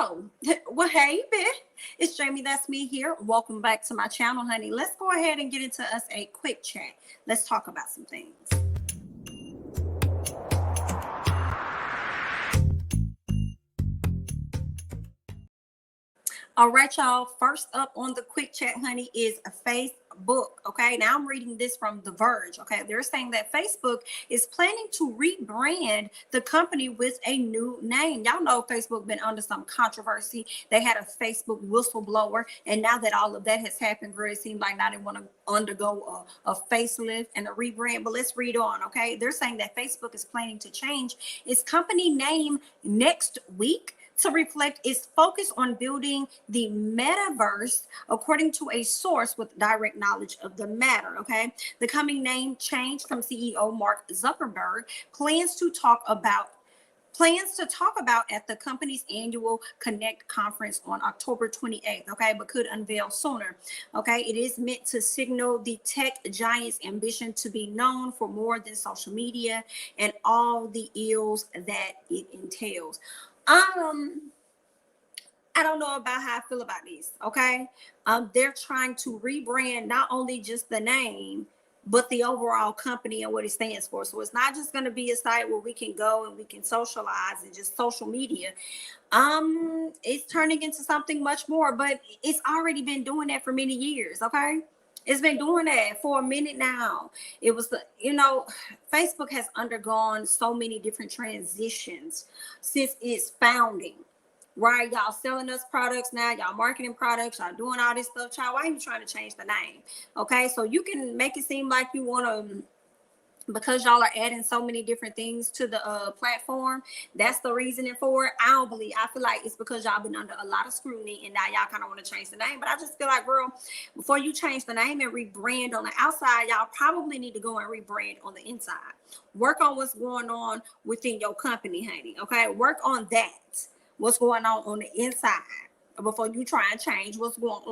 So, well, hey, bitch, it's Jamie. That's me here. Welcome back to my channel, honey. Let's go ahead and get into us a quick chat. Let's talk about some things. All right, y'all. First up on the quick chat, honey, is a Facebook. Okay, now I'm reading this from The Verge. Okay, they're saying that Facebook is planning to rebrand the company with a new name. Y'all know Facebook been under some controversy. They had a Facebook whistleblower, and now that all of that has happened, girl, it seems like now they want to undergo a facelift and a rebrand. But let's read on. Okay, they're saying that Facebook is planning to change its company name next week to reflect its focus on building the metaverse, according to a source with direct knowledge of the matter. Okay, the coming name change from CEO Mark Zuckerberg plans to talk about at the company's annual Connect conference on October 28th, okay, but could unveil sooner. Okay, it is meant to signal the tech giant's ambition to be known for more than social media and all the ills that it entails. I don't know about how I feel about this. Okay. They're trying to rebrand not only just the name, but the overall company and what it stands for. So it's not just going to be a site where we can go and we can socialize and just social media. It's turning into something much more, but it's already been doing that for many years. Okay. It's been doing that for a minute now. It was Facebook has undergone so many different transitions since its founding. Right, y'all selling us products now, y'all marketing products, y'all doing all this stuff, child. Why are you trying to change the name? Okay, so you can make it seem like you want to, because y'all are adding so many different things to the platform. That's the reasoning for it. I feel like it's because y'all been under a lot of scrutiny and now y'all kind of want to change the name. But I just feel like, girl, before you change the name and rebrand on the outside, y'all probably need to go and rebrand on the inside. Work on what's going on within your company, honey. Okay, work on that. What's going on the inside before you try and change what's going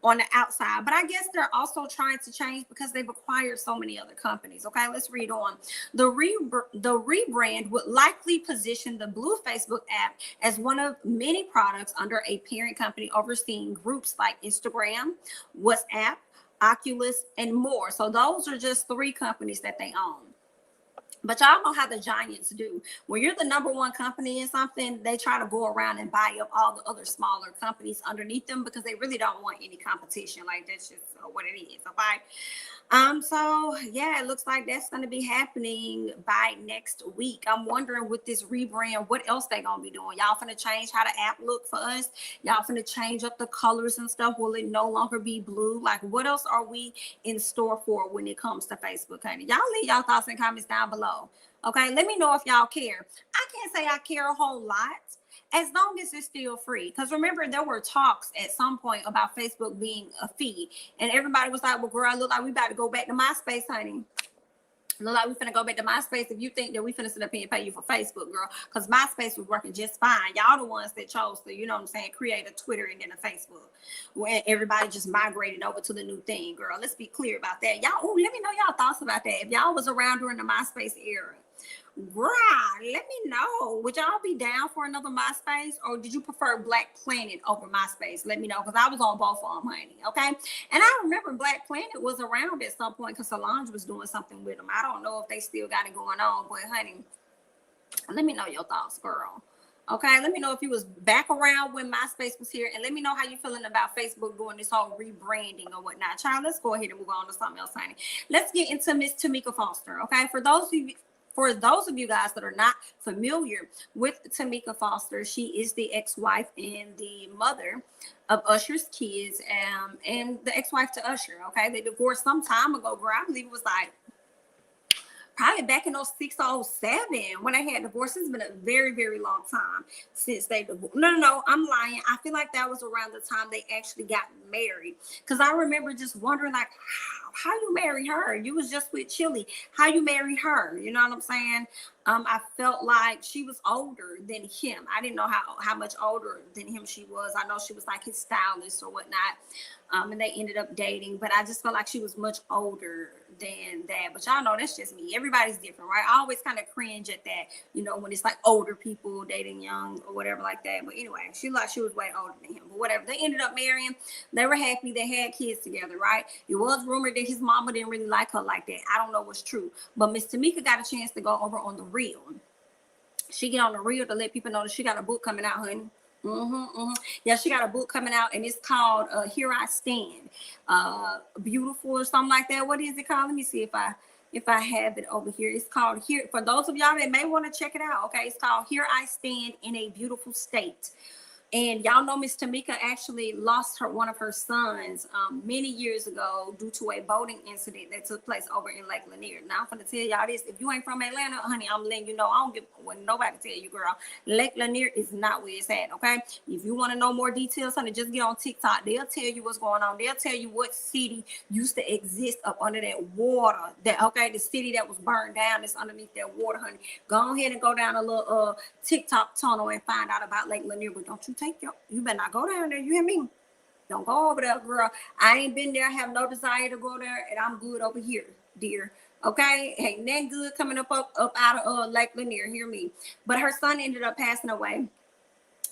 on the outside. But I guess they're also trying to change because they've acquired so many other companies. Okay, let's read on. The rebrand would likely position the Blue Facebook app as one of many products under a parent company overseeing groups like Instagram, WhatsApp, Oculus, and more. So those are just 3 companies that they own. But y'all know how the giants do. When you're the number one company in something, they try to go around and buy up all the other smaller companies underneath them because they really don't want any competition. Like, that's just what it is. Okay. So yeah, it looks like that's going to be happening by next week. I'm wondering with this rebrand, what else they going to be doing? Y'all finna change how the app look for us? Y'all finna change up the colors and stuff? Will it no longer be blue? Like, what else are we in store for when it comes to Facebook, honey? Y'all leave y'all thoughts and comments down below. Okay, let me know if y'all care. I can't say I care a whole lot, as long as it's still free. Because remember, there were talks at some point about Facebook being a fee. And everybody was like, well, girl, I look like we about to go back to MySpace, honey. Look like we finna go back to MySpace if you think that we finna sit up here and pay you for Facebook, girl. Because MySpace was working just fine. Y'all the ones that chose to, you know what I'm saying, create a Twitter and then a Facebook. When everybody just migrated over to the new thing, girl. Let's be clear about that. Y'all, let me know y'all thoughts about that. If y'all was around during the MySpace era, girl, let me know. Would y'all be down for another MySpace, or did you prefer Black Planet over MySpace? Let me know, because I was on both of them, honey. Okay, and I remember Black Planet was around at some point because Solange was doing something with them. I don't know if they still got it going on, but honey, let me know your thoughts, girl. Okay, let me know if you was back around when MySpace was here, and let me know how you feeling about Facebook doing this whole rebranding or whatnot. Child, let's go ahead and move on to something else, honey. Let's get into Miss Tameka Foster. Okay, for those of you guys that are not familiar with Tameka Foster, she is the ex-wife and the mother of Usher's kids, and the ex-wife to Usher. Okay, they divorced some time ago, girl. I believe it was like probably back in 06 or 07 when they had divorced. It's been a very, very long time since they divorced. No, I'm lying. I feel like that was around the time they actually got married. Because I remember just wondering, like, how you marry her? You was just with Chili. How you marry her? You know what I'm saying? I felt like she was older than him. I didn't know how much older than him she was. I know she was like his stylist or whatnot. And they ended up dating, but I just felt like she was much older than that. But y'all know that's just me. Everybody's different, right? I always kind of cringe at that, you know, when it's like older people dating young or whatever like that. But anyway, she was way older than him. But whatever. They ended up marrying. They were happy. They had kids together, right? It was rumored that his mama didn't really like her like that. I don't know what's true. But Miss Tameka got a chance to go over on the reel. She get on the reel to let people know that she got a book coming out, honey. Yeah, she got a book coming out, and it's called Here I Stand, Beautiful or something like that. What is it called? Let me see if I have it over here. It's called Here. For those of y'all that may want to check it out, okay, it's called Here I Stand in a Beautiful State. And y'all know Miss Tameka actually lost one of her sons many years ago due to a boating incident that took place over in Lake Lanier. Now I'm gonna tell y'all this: if you ain't from Atlanta, honey, I'm letting you know. I don't give what nobody tell you, girl. Lake Lanier is not where it's at. Okay, if you want to know more details, honey, just get on TikTok. They'll tell you what's going on. They'll tell you what city used to exist up under that water. The city that was burned down is underneath that water, honey. Go ahead and go down a little TikTok tunnel and find out about Lake Lanier, but don't you you better not go down there. You hear me? Don't go over there, girl. I ain't been there. I have no desire to go there, and I'm good over here, dear. Okay, ain't that good coming up out of Lake Lanier. Hear me? But her son ended up passing away.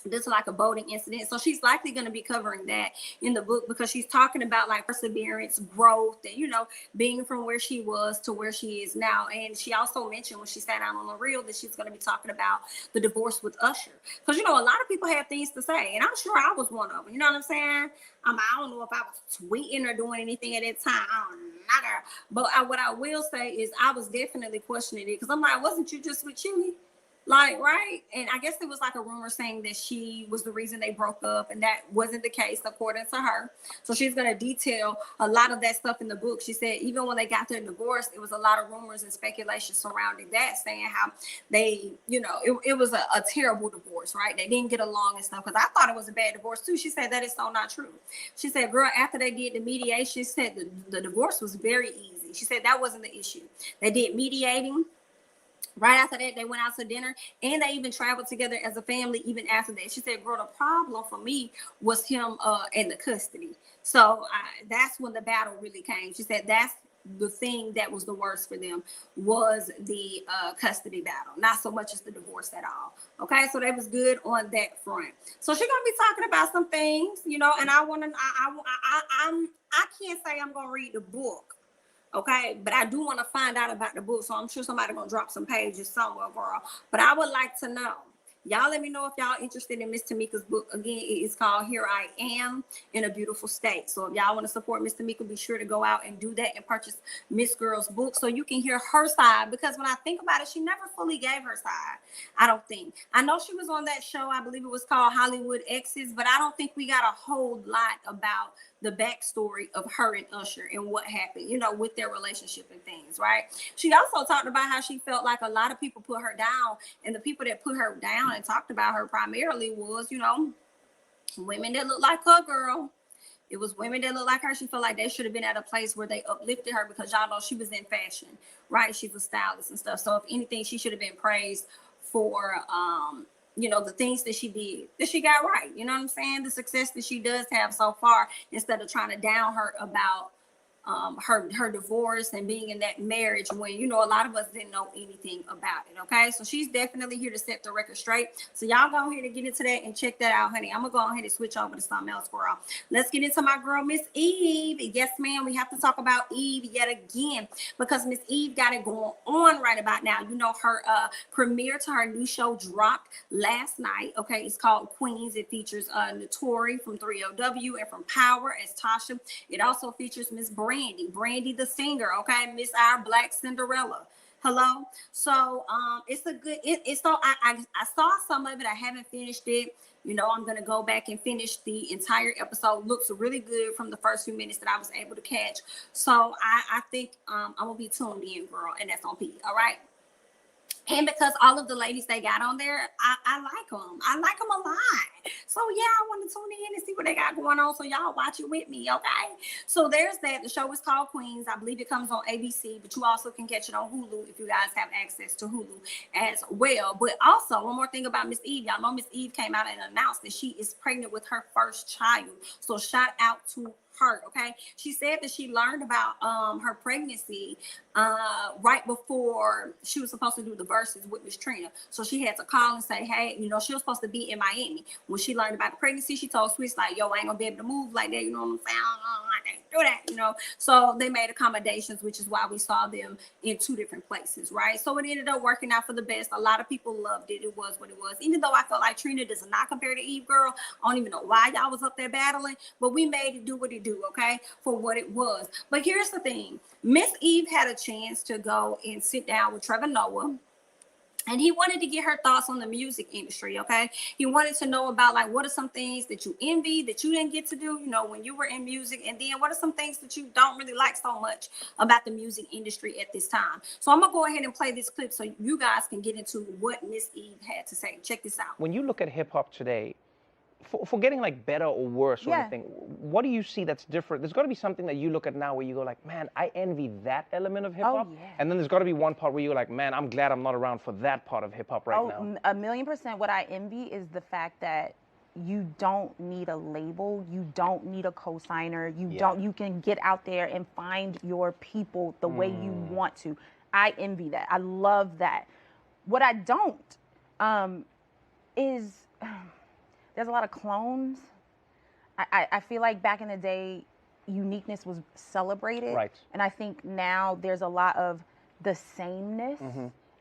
This is like a boating incident, so she's likely going to be covering that in the book because she's talking about like perseverance, growth, and being from where she was to where she is now. And she also mentioned when she sat down on the reel that she's going to be talking about the divorce with Usher, because a lot of people have things to say, and I'm sure I was one of them. You know what I'm saying? I don't know if I was tweeting or doing anything at that time. I don't know, but what I will say is I was definitely questioning it because I'm like, wasn't you just with Chewy? Like, right? And I guess it was like a rumor saying that she was the reason they broke up, and that wasn't the case according to her. So she's going to detail a lot of that stuff in the book. She said even when they got their divorce, it was a lot of rumors and speculation surrounding that, saying how they, it was a terrible divorce, right? They didn't get along and stuff, because I thought it was a bad divorce too. She said that is so not true. She said, girl, after they did the mediation, she said the divorce was very easy. She said that wasn't the issue. They did mediating. Right after that, they went out to dinner, and they even traveled together as a family even after that. She said, girl, the problem for me was him in the custody. So that's when the battle really came. She said that's the thing that was the worst for them, was the custody battle, not so much as the divorce at all. Okay, so that was good on that front. So she's gonna be talking about some things, and I can't say I'm gonna read the book. Okay, but I do want to find out about the book, so I'm sure somebody's gonna drop some pages somewhere, girl. But I would like to know. Y'all let me know if y'all interested in Miss Tameka's book. Again, it is called Here I Am in a Beautiful State. So if y'all want to support Miss Tameka, be sure to go out and do that and purchase Miss Girl's book so you can hear her side. Because when I think about it, she never fully gave her side. I don't think. I know she was on that show. I believe it was called Hollywood Exes, but I don't think we got a whole lot about the backstory of her and Usher and what happened, with their relationship and things, right? She also talked about how she felt like a lot of people put her down, and the people that put her down and talked about her primarily was, women that look like her, girl. It was women that look like her. She felt like they should have been at a place where they uplifted her, because y'all know she was in fashion, right? She's a stylist and stuff. So if anything, she should have been praised for, the things that she did, that she got right. You know what I'm saying? The success that she does have so far, instead of trying to down her about her divorce and being in that marriage when, a lot of us didn't know anything about it. Okay, so she's definitely here to set the record straight. So y'all go ahead and get into that and check that out, honey. I'm gonna go ahead and switch over to something else, girl. Let's get into my girl, Miss Eve. Yes, ma'am, we have to talk about Eve yet again, because Miss Eve got it going on right about now. Her premiere to her new show dropped last night. Okay, it's called Queens. It features Notori from 3LW and from Power as Tasha. It also features Miss Brandy the singer, okay, Miss Our Black Cinderella. Hello. So it's a good, it's so I saw some of it. I haven't finished it. I'm gonna go back and finish the entire episode. Looks really good from the first few minutes that I was able to catch. So I think I'm gonna be tuned in, girl, and that's on P. All right. And because all of the ladies they got on there, I like them. I like them a lot. So yeah, I want to tune in and see what what they got going on. So y'all watch it with me, okay? So there's that. The show is called Queens. I believe it comes on ABC, but you also can catch it on Hulu if you guys have access to Hulu as well. But also, one more thing about Miss Eve. Y'all know Miss Eve came out and announced that she is pregnant with her first child. So shout out to her. Okay, she said that she learned about her pregnancy right before she was supposed to do the verses with Miss Trina. So she had to call and say, hey, you know, she was supposed to be in Miami. When she learned about the pregnancy, she told Swiss, like, yo, I ain't gonna be able to move like that, you know what I'm saying? I can't do that, you know. So they made accommodations, which is why we saw them in two different places, right? So it ended up working out for the best. A lot of people loved it. It was what it was. Even though I felt like Trina does not compare to Eve, girl, I don't even know why y'all was up there battling, but we made it do what it do, okay, for what it was. But here's the thing. Miss Eve had a chance to go and sit down with Trevor Noah, and he wanted to get her thoughts on the music industry, okay? He wanted to know about, like, what are some things that you envy that you didn't get to do, you know, when you were in music, and then what are some things that you don't really like so much about the music industry at this time. So I'm gonna go ahead and play this clip so you guys can get into what Miss Eve had to say. Check this out. When you look at hip-hop today, for getting like better or worse or anything, what do you see that's different? There's got to be something that you look at now where you go like, man, I envy that element of hip-hop. And then there's got to be one part where you're like, man, I'm glad I'm not around for that part of hip-hop right now. 1,000,000%. What I envy is the fact that you don't need a label, you don't need a co-signer, you can get out there and find your people the way you want to. I envy that. I love that. What I don't is there's a lot of clones. I feel like back in the day, uniqueness was celebrated. Right. And I think now there's a lot of the sameness.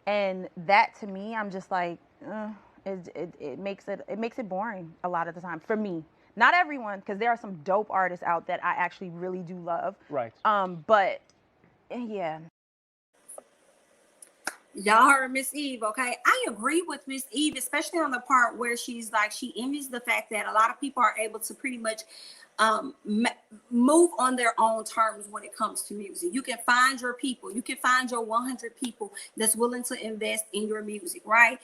And that, to me, I'm just like, it makes it boring a lot of the time for me. Not everyone, because there are some dope artists out that I actually really do love. Right. But yeah. Y'all heard Miss Eve, okay? I agree with Miss Eve, especially on the part where she's like, she envies the fact that a lot of people are able to pretty much move on their own terms when it comes to music. You can find your people. You can find your 100 people that's willing to invest in your music, right?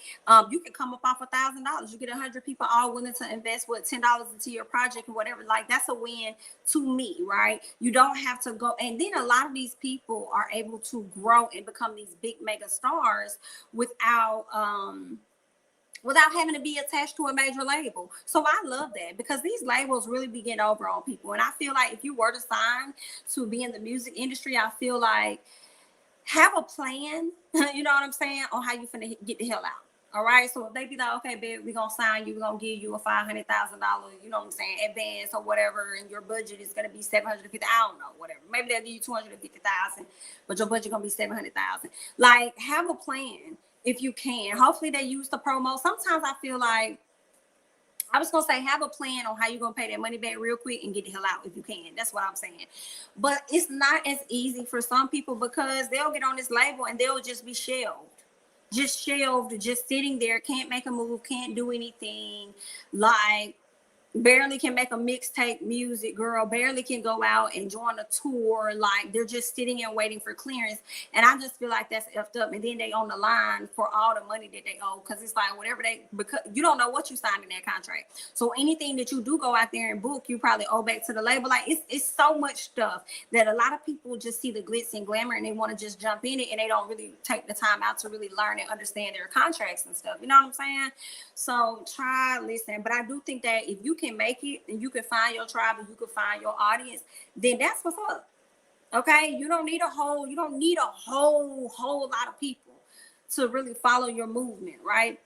You can come up off $1,000. You get 100 people all willing to invest $10 into your project and whatever. Like, that's a win to me, right? You don't have to go. And then a lot of these people are able to grow and become these big mega stars without having to be attached to a major label. So I love that, because these labels really be getting over on people. And I feel like if you were to sign to be in the music industry, I feel like have a plan, you know what I'm saying, on how you finna get the hell out. All right. So if they be like, okay, babe, we're going to sign you, we're going to give you a $500,000, you know what I'm saying, advance or whatever, and your budget is going to be $750,000, I don't know, whatever. Maybe they'll give you $250,000, but your budget going to be $700,000. Like, have a plan. If you can, hopefully they use the promo. Sometimes I feel like, I was gonna say, have a plan on how you're gonna pay that money back real quick and get the hell out if you can. That's what I'm saying. But it's not as easy for some people, because they'll get on this label and they'll just be shelved, just sitting there, can't make a move, can't do anything, like barely can make a mixtape music, girl, barely can go out and join a tour. Like, they're just sitting and waiting for clearance. And I just feel like that's effed up. And then they on the line for all the money that they owe, because it's like, whatever because you don't know what you signed in that contract. So anything that you do go out there and book, you probably owe back to the label. Like, it's so much stuff that a lot of people just see the glitz and glamour and they want to just jump in it, and they don't really take the time out to really learn and understand their contracts and stuff. You know what I'm saying? So listen. But I do think that if you can make it and you can find your tribe and you can find your audience, then that's what's up. Okay, you don't need a whole lot of people to really follow your movement, right?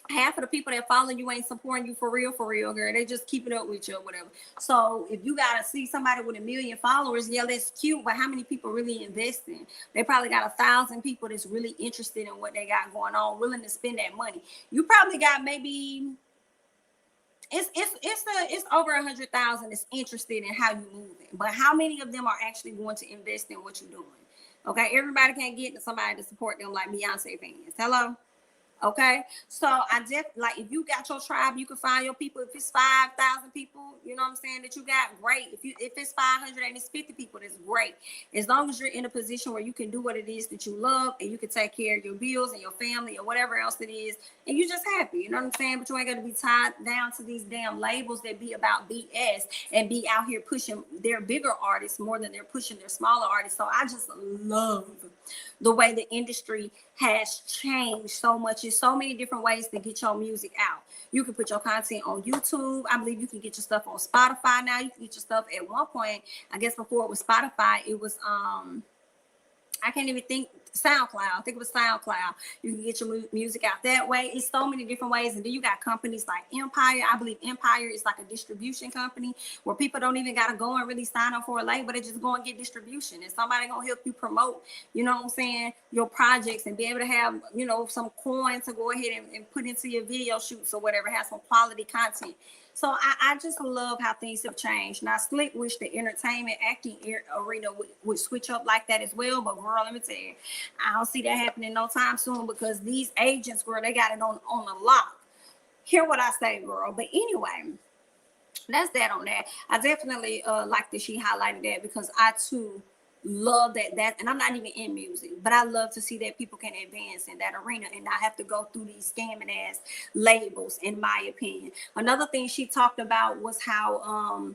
Half of the people that follow you ain't supporting you for real, girl. They just keep it up with you or whatever. So if you gotta see somebody with 1 million followers, yeah, that's cute, but how many people really investing? They probably got 1,000 people that's really interested in what they got going on, willing to spend that money. You probably got maybe it's over 100,000 that's interested in how you moving, but how many of them are actually going to invest in what you're doing? Okay, everybody can't get somebody to support them like Beyonce fans. Hello. Okay, so like if you got your tribe, you can find your people. If it's 5,000 people, you know what I'm saying, that you got, great. If it's 500 and it's 50 people, that's great. As long as you're in a position where you can do what it is that you love and you can take care of your bills and your family or whatever else it is, and you're just happy, you know what I'm saying? But you ain't got to be tied down to these damn labels that be about BS and be out here pushing their bigger artists more than they're pushing their smaller artists. So I just love the way the industry has changed so much. There's so many different ways to get your music out. You can put your content on YouTube. I believe you can get your stuff on Spotify now. You can get your stuff at one point. I guess before it was Spotify, it was I can't even think, SoundCloud. I think it was SoundCloud. You can get your music out that way. It's so many different ways. And then you got companies like Empire. I believe Empire is like a distribution company where people don't even got to go and really sign up for a label. They just go and get distribution. And somebody going to help you promote, you know what I'm saying, your projects and be able to have, you know, some coins to go ahead and put into your video shoots or whatever, have some quality content. So I just love how things have changed. Now, Slick wish the entertainment acting arena would switch up like that as well. But girl, let me tell you, I don't see that happening no time soon because these agents, girl, they got it on the lock. Hear what I say, girl. But anyway, that's that on that. I definitely like that she highlighted that because I too love that, and I'm not even in music, but I love to see that people can advance in that arena and not have to go through these scamming ass labels, in my opinion. Another thing she talked about was how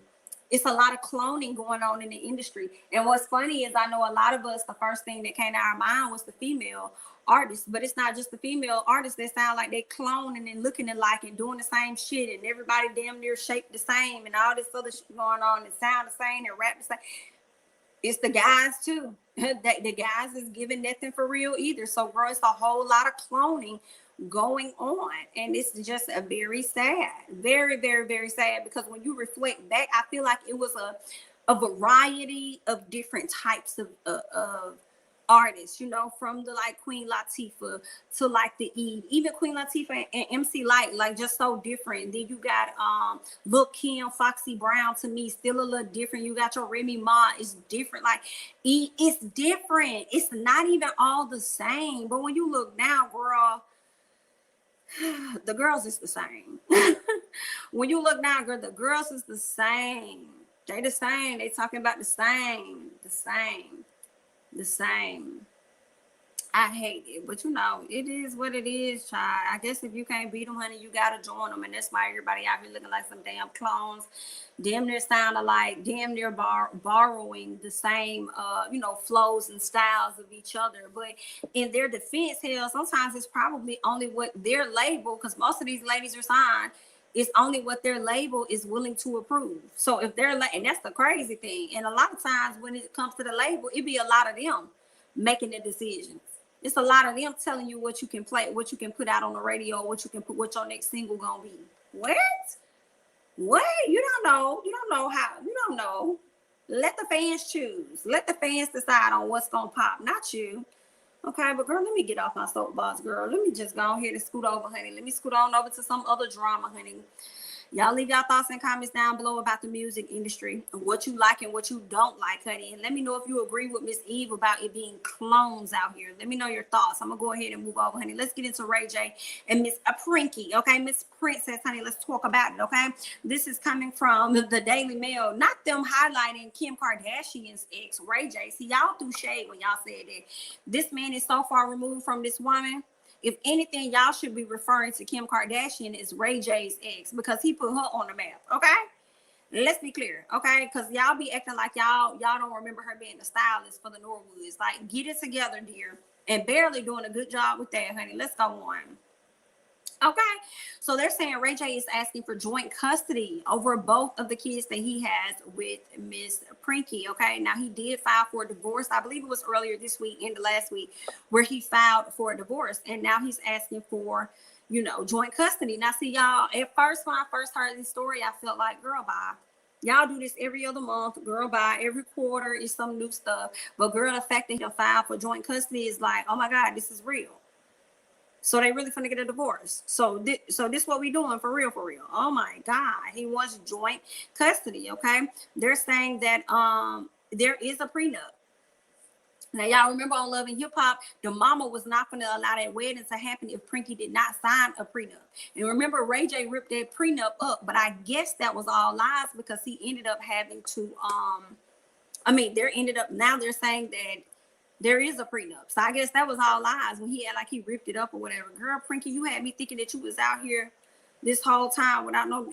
it's a lot of cloning going on in the industry. And what's funny is I know a lot of us, the first thing that came to our mind was the female artists, but it's not just the female artists that sound like they cloning and looking alike and doing the same shit, and everybody damn near shaped the same and all this other shit going on and sound the same and rap the same. It's the guys too. The guys is giving nothing for real either. So, bro, it's a whole lot of cloning going on, and it's just a very sad, very, very, very sad. Because when you reflect back, I feel like it was a variety of different types of artists, you know, from the like Queen Latifah to like the Eve, even Queen Latifah and MC Lyte, like just so different. Then you got Lil Kim, Foxy Brown, to me still a little different. You got your Remy Ma, it's different. Like it's different. It's not even all the same. But when you look now, girl, the girls is the same. When you look now, girl, the girls is the same. They the same. They talking about the same. I hate it, but you know, it is what it is, child. I guess if you can't beat them, honey, you gotta join them, and that's why everybody out here looking like some damn clones, damn near sound alike, damn near borrowing the same, you know, flows and styles of each other. But in their defense, hell, sometimes it's probably only what their label, because most of these ladies are signed, it's only what their label is willing to approve. So if they're and that's the crazy thing. And a lot of times when it comes to the label, it be a lot of them making the decisions. It's a lot of them telling you what you can play, what you can put out on the radio, what you can put, what your next single gonna be. What? You don't know how. You don't know. Let the fans choose. Let the fans decide on what's gonna pop, not you. Okay, but girl, let me get off my soapbox, girl. Let me just go ahead and scoot over, honey. Let me scoot on over to some other drama, honey. Y'all leave y'all thoughts and comments down below about the music industry, what you like and what you don't like, honey. And let me know if you agree with Miss Eve about it being clones out here. Let me know your thoughts. I'm going to go ahead and move over, honey. Let's get into Ray J and Miss Prinky, okay? Miss Princess, honey, let's talk about it, okay? This is coming from the Daily Mail. Not them highlighting Kim Kardashian's ex, Ray J. See, y'all threw shade when y'all said that. This man is so far removed from this woman. If anything, y'all should be referring to Kim Kardashian as Ray J's ex because he put her on the map, okay? Let's be clear, okay? Because y'all be acting like y'all don't remember her being the stylist for the Norwoods. Like, get it together, dear. And barely doing a good job with that, honey. Let's go on. Okay, so they're saying Ray J is asking for joint custody over both of the kids that he has with Miss Prinky. Okay, now he did file for a divorce. I believe it was earlier this week, into last week, where he filed for a divorce, and now he's asking for, you know, joint custody. Now, see, y'all, at first, when I first heard this story, I felt like, girl, bye. Y'all do this every other month, girl, bye. Every quarter is some new stuff. But girl, the fact that he'll file for joint custody is like, oh my God, this is real. So they really finna get a divorce. So this what we doing for real, for real. Oh my God. He wants joint custody, okay? They're saying that there is a prenup. Now, y'all remember on Love and Hip Hop, the mama was not going to allow that wedding to happen if Prinky did not sign a prenup. And remember, Ray J ripped that prenup up, but I guess that was all lies because he ended up having to, now they're saying that there is a prenup. So I guess that was all lies when he had like he ripped it up or whatever. Girl, Prinky, you had me thinking that you was out here this whole time without no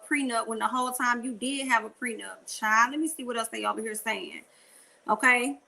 prenup when the whole time you did have a prenup. Child, let me see what else they over here saying. Okay.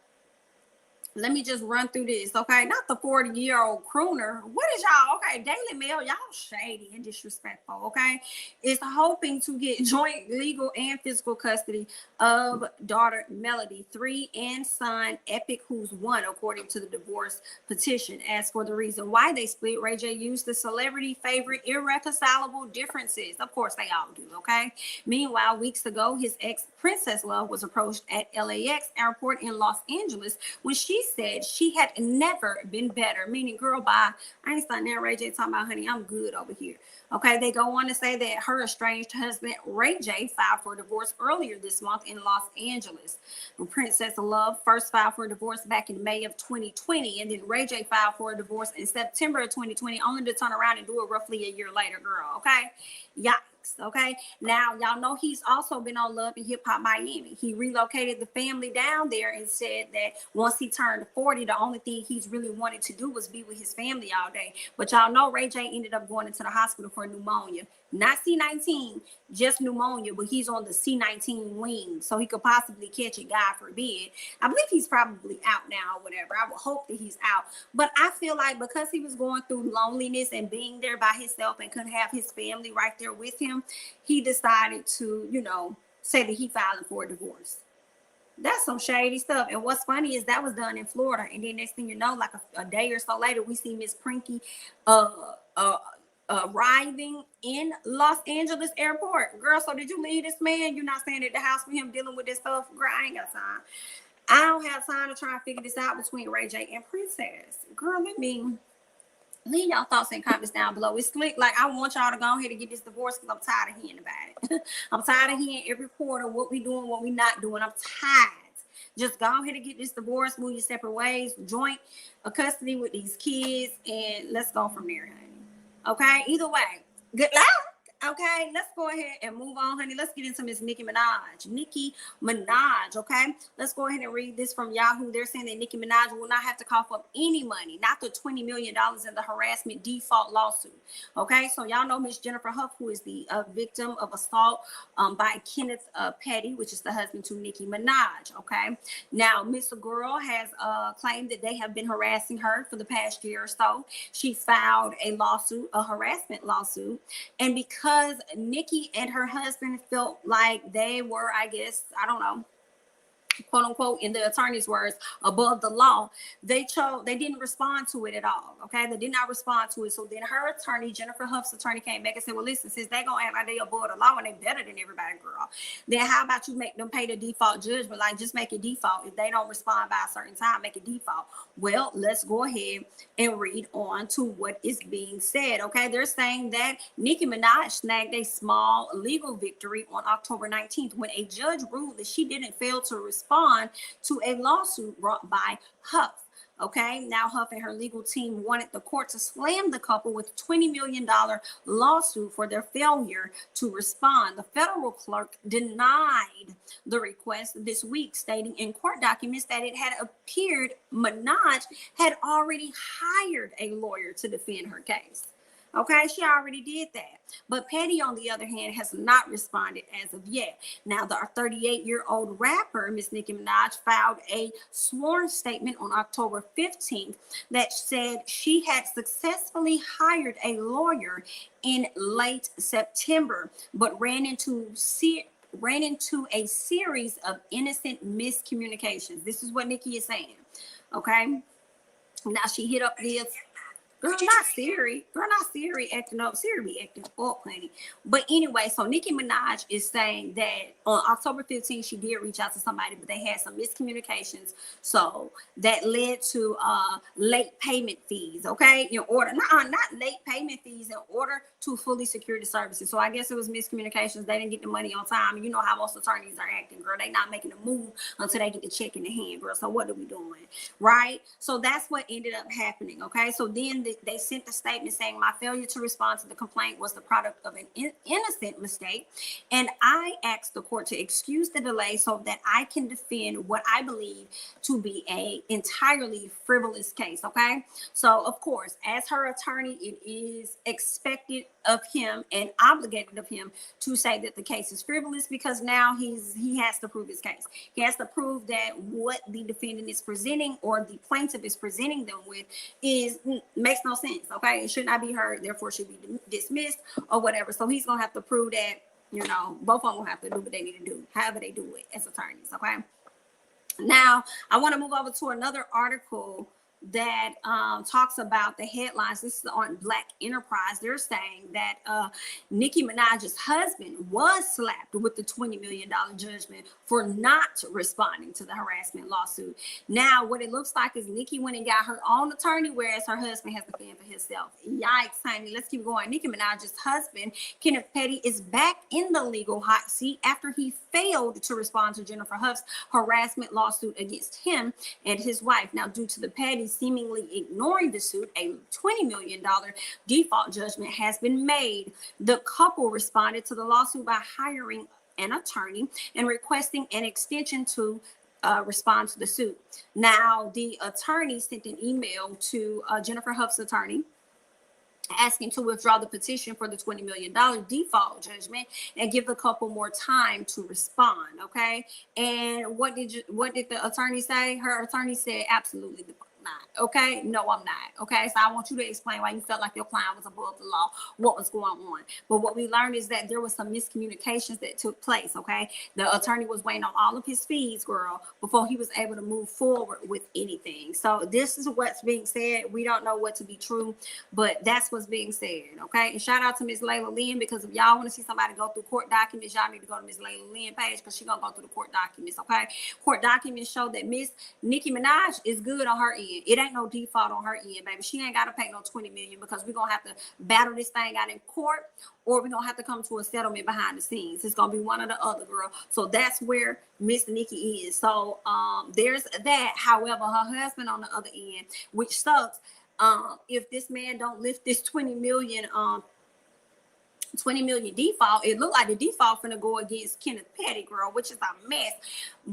Let me just run through this, okay? Not the 40-year-old crooner. What is y'all? Okay, Daily Mail, y'all shady and disrespectful, okay? Is hoping to get joint legal and physical custody of daughter Melody 3 and son Epic, who's 1, according to the divorce petition. As for the reason why they split, Ray J used the celebrity favorite irreconcilable differences. Of course, they all do, okay? Meanwhile, weeks ago, his ex Princess Love was approached at LAX airport in Los Angeles when she said she had never been better, meaning, girl, bye. I ain't starting there, Ray J talking about, honey, I'm good over here. Okay, they go on to say that her estranged husband, Ray J, filed for divorce earlier this month in Los Angeles. Princess Love first filed for divorce back in May of 2020, and then Ray J filed for a divorce in September of 2020, only to turn around and do it roughly a year later, girl, okay? Yikes. Okay, now y'all know he's also been on Love and Hip Hop Miami. He relocated the family down there and said that once he turned 40, the only thing he's really wanted to do was be with his family all day. But y'all know Ray J ended up going into the hospital for pneumonia. Not C-19, just pneumonia, but he's on the C-19 wing, so he could possibly catch it, God forbid. I believe he's probably out now or whatever. I would hope that he's out. But I feel like because he was going through loneliness and being there by himself and couldn't have his family right there with him, he decided to, say that he filed for a divorce. That's some shady stuff. And what's funny is that was done in Florida. And then next thing you know, like a day or so later, we see Miss Prinky arriving in Los Angeles airport. Girl, so did you leave this man? You're not staying at the house with him dealing with this stuff? Girl, I ain't got time. I don't have time to try and figure this out between Ray J and Princess. Girl, let me leave y'all thoughts and comments down below. It's slick. Like, I want y'all to go ahead and get this divorce because I'm tired of hearing about it. I'm tired of hearing every quarter what we doing, what we not doing. I'm tired. Just go ahead and get this divorce, move your separate ways, joint custody with these kids, and let's go from there, honey. Okay, either way, good luck. Okay, let's go ahead and move on, honey. Let's get into Miss Nicki Minaj. Nicki Minaj, okay? Let's go ahead and read this from Yahoo. They're saying that Nicki Minaj will not have to cough up any money, not the $20 million in the harassment default lawsuit, okay? So y'all know Miss Jennifer Huff, who is the victim of assault by Kenneth Petty, which is the husband to Nicki Minaj, okay? Now, Miss Girl has claimed that they have been harassing her for the past year or so. She filed a lawsuit, a harassment lawsuit, and because Nicki and her husband felt like they were, I guess, I don't know, quote unquote, in the attorney's words, above the law, they didn't respond to it at all. Okay, they did not respond to it. So then her attorney, Jennifer Huff's attorney, came back and said, well, listen, since they gonna act like they above the law and they better than everybody, girl, then how about you make them pay the default judgment? Like, just make it default. If they don't respond by a certain time, make it default. Well, let's go ahead and read on to what is being said. Okay, they're saying that Nicki Minaj snagged a small legal victory on October 19th when a judge ruled that she didn't fail to respond to a lawsuit brought by Huff. Okay, now Huff and her legal team wanted the court to slam the couple with a $20 million lawsuit for their failure to respond. The federal clerk denied the request this week, stating in court documents that it had appeared Minaj had already hired a lawyer to defend her case. Okay, she already did that. But Petty, on the other hand, has not responded as of yet. Now, the 38-year-old rapper, Miss Nicki Minaj, filed a sworn statement on October 15th that said she had successfully hired a lawyer in late September, but ran into a series of innocent miscommunications. This is what Nicki is saying. Okay, now she hit up this. Girl, not Siri. Girl, not Siri acting up. Siri be acting up, honey. But anyway, so Nicki Minaj is saying that on October 15th, she did reach out to somebody, but they had some miscommunications. So that led to late payment fees, okay? In order, not late payment fees, in order to fully secure the services. So I guess it was miscommunications. They didn't get the money on time. You know how most attorneys are acting, girl. They not making a move until they get the check in the hand, girl. So what are we doing, right? So that's what ended up happening, okay? So then they sent a statement saying my failure to respond to the complaint was the product of an innocent mistake, and I asked the court to excuse the delay so that I can defend what I believe to be a entirely frivolous case, okay? So of course, as her attorney, it is expected of him and obligated of him to say that the case is frivolous, because now he has to prove his case. He has to prove that what the defendant is presenting or the plaintiff is presenting them with makes no sense, okay? It should not be heard, therefore should be dismissed or whatever. So he's gonna have to prove that, you know, both of them will have to do what they need to do, however they do it as attorneys, okay? Now, I want to move over to another article that talks about the headlines. This is on Black Enterprise. They're saying that Nicki Minaj's husband was slapped with the $20 million judgment for not responding to the harassment lawsuit. Now, what it looks like is Nicki went and got her own attorney, whereas her husband has to fend for himself. Yikes, honey. Let's keep going. Nicki Minaj's husband, Kenneth Petty, is back in the legal hot seat after he failed to respond to Jennifer Huff's harassment lawsuit against him and his wife. Now, due to the Petty seemingly ignoring the suit, a $20 million default judgment has been made. The couple responded to the lawsuit by hiring an attorney and requesting an extension to respond to the suit. Now, the attorney sent an email to Jennifer Huff's attorney asking to withdraw the petition for the $20 million default judgment and give the couple more time to respond, okay? And what did the attorney say? Her attorney said, absolutely not, okay? No, I'm not, okay? So I want you to explain why you felt like your client was above the law, what was going on. But what we learned is that there was some miscommunications that took place, okay? The attorney was waiting on all of his fees, girl, before he was able to move forward with anything. So this is what's being said. We don't know what to be true, but that's what's being said, okay? And shout out to Miss Layla Lynn, because if y'all want to see somebody go through court documents, y'all need to go to Miss Layla Lynn page, because she's gonna go through the court documents, okay? Court documents show that Miss Nicki Minaj is good on her end. It ain't no default on her end, baby. She ain't got to pay no $20 million, because we're gonna have to battle this thing out in court, or we're gonna have to come to a settlement behind the scenes. It's gonna be one or the other, girl. So that's where Miss Nicki is. So there's that. However, her husband on the other end, which sucks, if this man don't lift this 20 million default, it looked like the default finna go against Kenneth Petty, girl, which is a mess,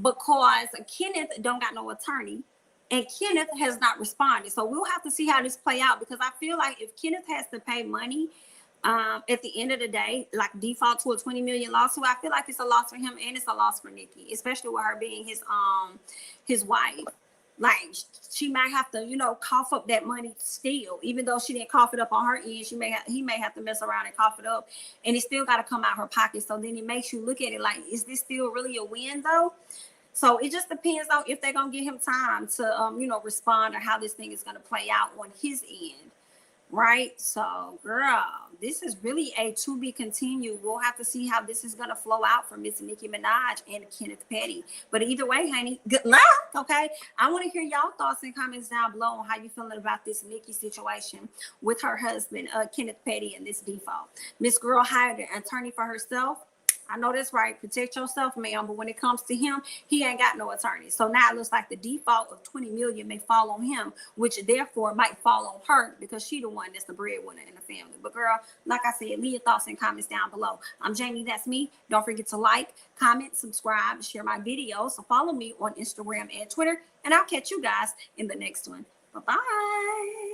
because Kenneth don't got no attorney and Kenneth has not responded. So we'll have to see how this play out, because I feel like if Kenneth has to pay money at the end of the day, like default to a 20 million lawsuit, I feel like it's a loss for him and it's a loss for Nicki, especially with her being his wife. Like, she might have to, you know, cough up that money still, even though she didn't cough it up on her end. He may have to mess around and cough it up, and it still got to come out her pocket. So then it makes you look at it like, is this still really a win though? So it just depends on if they're gonna give him time to, you know, respond, or how this thing is gonna play out on his end, right? So, girl, this is really a to be continued. We'll have to see how this is gonna flow out for Miss Nicki Minaj and Kenneth Petty. But either way, honey, good luck. Okay, I want to hear y'all thoughts and comments down below on how you feeling about this Nicki situation with her husband, Kenneth Petty, and this default. Miss Girl hired an attorney for herself. I know that's right. Protect yourself, ma'am. But when it comes to him, he ain't got no attorney. So now it looks like the default of 20 million may fall on him, which therefore might fall on her, because she the one that's the breadwinner in the family. But girl, like I said, leave your thoughts and comments down below. I'm Jamie, that's me. Don't forget to like, comment, subscribe, share my videos. So follow me on Instagram and Twitter, and I'll catch you guys in the next one. Bye-bye.